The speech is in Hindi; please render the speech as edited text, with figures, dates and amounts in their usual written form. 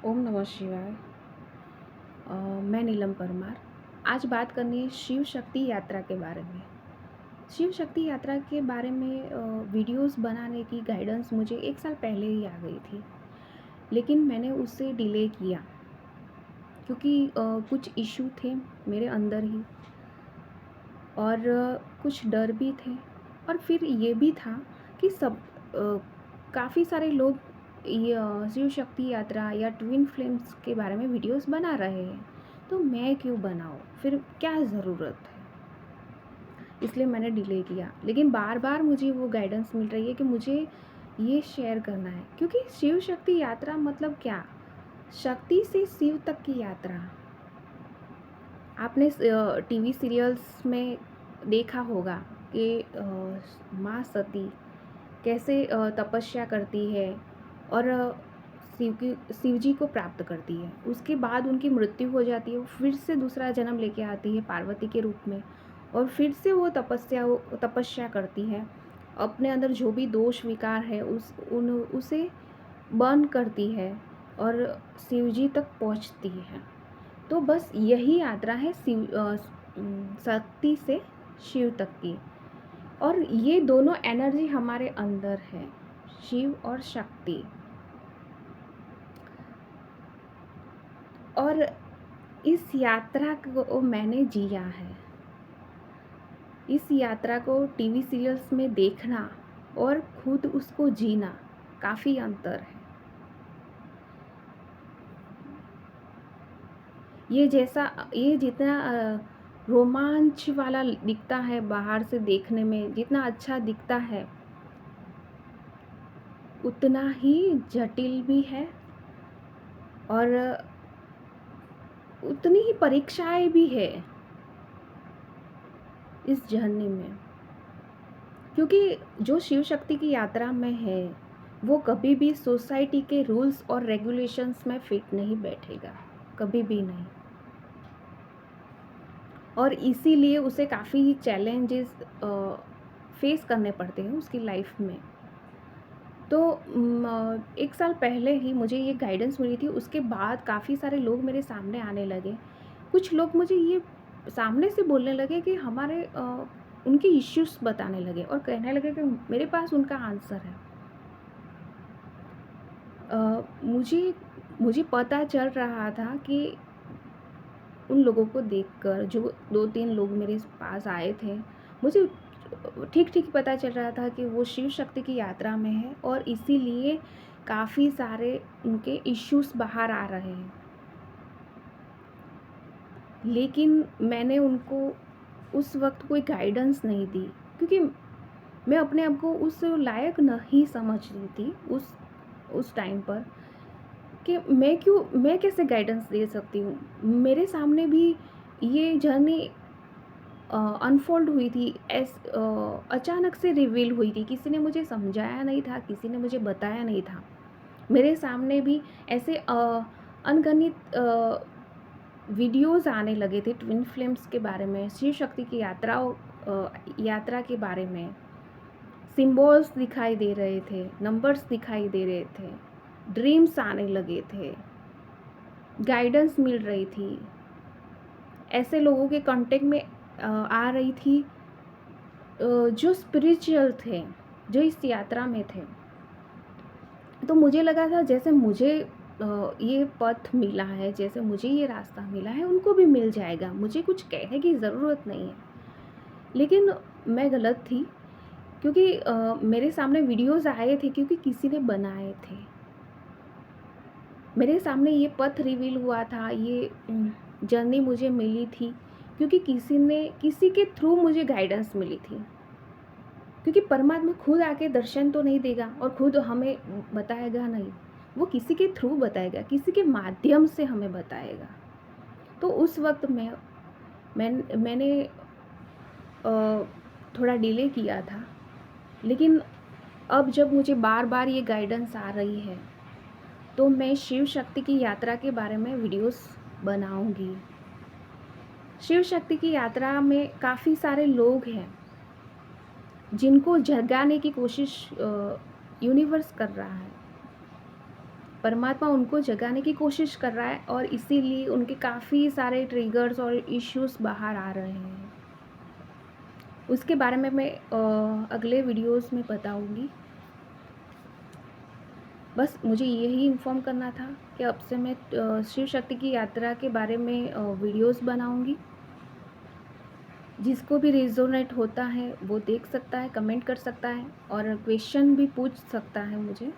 ओम नमः शिवाय। मैं नीलम परमार। आज बात करनी है शिव शक्ति यात्रा के बारे में। शिव शक्ति यात्रा के बारे में वीडियोस बनाने की गाइडेंस मुझे 1 साल पहले ही आ गई थी, लेकिन मैंने उसे डिले किया क्योंकि कुछ इश्यू थे मेरे अंदर ही, और कुछ डर भी थे, और फिर ये भी था कि काफ़ी सारे लोग ये शिव शक्ति यात्रा या ट्विन फ्लेम्स के बारे में वीडियोस बना रहे हैं, तो मैं क्यों बनाऊँ? फिर क्या ज़रूरत है? इसलिए मैंने डिले किया, लेकिन बार-बार मुझे वो गाइडेंस मिल रही है कि मुझे ये शेयर करना है, क्योंकि शिव शक्ति यात्रा मतलब क्या? शक्ति से शिव तक की यात्रा। आपने टीवी सीरियल्स में देखा होगा कि माँ सती कैसे तपस्या करती है और शिव जी को प्राप्त करती है। उसके बाद उनकी मृत्यु हो जाती है, वो फिर से दूसरा जन्म लेके आती है पार्वती के रूप में, और फिर से वो तपस्या करती है। अपने अंदर जो भी दोष विकार है उसे बर्न करती है और शिव जी तक पहुँचती है। तो बस यही यात्रा है शक्ति से शिव तक की, और ये दोनों एनर्जी हमारे अंदर है, शिव और शक्ति। और इस यात्रा को मैंने जिया है। इस यात्रा को टीवी सीरियल्स में देखना और खुद उसको जीना काफ़ी अंतर है। ये जितना रोमांच वाला दिखता है बाहर से देखने में, जितना अच्छा दिखता है, उतना ही जटिल भी है, और उतनी ही परीक्षाएं भी है इस जर्नी में। क्योंकि जो शिव शक्ति की यात्रा में है, वो कभी भी सोसाइटी के रूल्स और रेगुलेशंस में फिट नहीं बैठेगा, कभी भी नहीं। और इसीलिए उसे काफ़ी चैलेंजेस फेस करने पड़ते हैं उसकी लाइफ में। तो 1 साल पहले ही मुझे ये गाइडेंस मिली थी, उसके बाद काफ़ी सारे लोग मेरे सामने आने लगे। कुछ लोग मुझे ये सामने से बोलने लगे कि उनके इश्यूज़ बताने लगे और कहने लगे कि मेरे पास उनका आंसर है। मुझे मुझे पता चल रहा था कि उन लोगों को देखकर, जो 2-3 लोग मेरे पास आए थे, मुझे ठीक-ठीक पता चल रहा था कि वो शिव शक्ति की यात्रा में है, और इसीलिए काफ़ी सारे उनके इश्यूज़ बाहर आ रहे हैं। लेकिन मैंने उनको उस वक़्त कोई गाइडेंस नहीं दी, क्योंकि मैं अपने आप को उस लायक नहीं समझ रही थी उस टाइम पर, कि मैं कैसे गाइडेंस दे सकती हूँ। मेरे सामने भी ये जर्नी अनफ़ोल्ड हुई थी, अचानक से रिवील हुई थी। किसी ने मुझे समझाया नहीं था, किसी ने मुझे बताया नहीं था। मेरे सामने भी ऐसे अनगिनत वीडियोज़ आने लगे थे ट्विन फ्लेम्स के बारे में, शिव शक्ति की यात्रा के बारे में। सिम्बॉल्स दिखाई दे रहे थे, नंबर्स दिखाई दे रहे थे, ड्रीम्स आने लगे थे, गाइडेंस मिल रही थी। ऐसे लोगों के कॉन्टेक्ट में आ रही थी जो स्पिरिचुअल थे, जो इस यात्रा में थे। तो मुझे लगा था जैसे मुझे ये पथ मिला है, जैसे मुझे ये रास्ता मिला है, उनको भी मिल जाएगा, मुझे कुछ कहने की ज़रूरत नहीं है। लेकिन मैं गलत थी, क्योंकि मेरे सामने वीडियोज़ आए थे क्योंकि किसी ने बनाए थे। मेरे सामने ये पथ रिवील हुआ था, ये जर्नी मुझे मिली थी क्योंकि किसी के थ्रू मुझे गाइडेंस मिली थी। क्योंकि परमात्मा खुद आके दर्शन तो नहीं देगा और खुद हमें बताएगा नहीं, वो किसी के थ्रू बताएगा, किसी के माध्यम से हमें बताएगा। तो उस वक़्त मैंने थोड़ा डिले किया था, लेकिन अब जब मुझे बार-बार ये गाइडेंस आ रही है, तो मैं शिव शक्ति की यात्रा के बारे में वीडियोस बनाऊँगी। शिव शक्ति की यात्रा में काफ़ी सारे लोग हैं, जिनको जगाने की कोशिश यूनिवर्स कर रहा है। परमात्मा उनको जगाने की कोशिश कर रहा है और इसीलिए उनके काफ़ी सारे ट्रिगर्स और इश्यूज़ बाहर आ रहे हैं। उसके बारे में मैं अगले वीडियोज़ में बताऊँगी। बस मुझे यही इन्फॉर्म करना था कि अब से मैं शिव शक्ति की यात्रा के बारे में वीडियोज़ बनाऊँगी। जिसको भी रेज़ोनेट होता है वो देख सकता है, कमेंट कर सकता है और क्वेश्चन भी पूछ सकता है मुझे।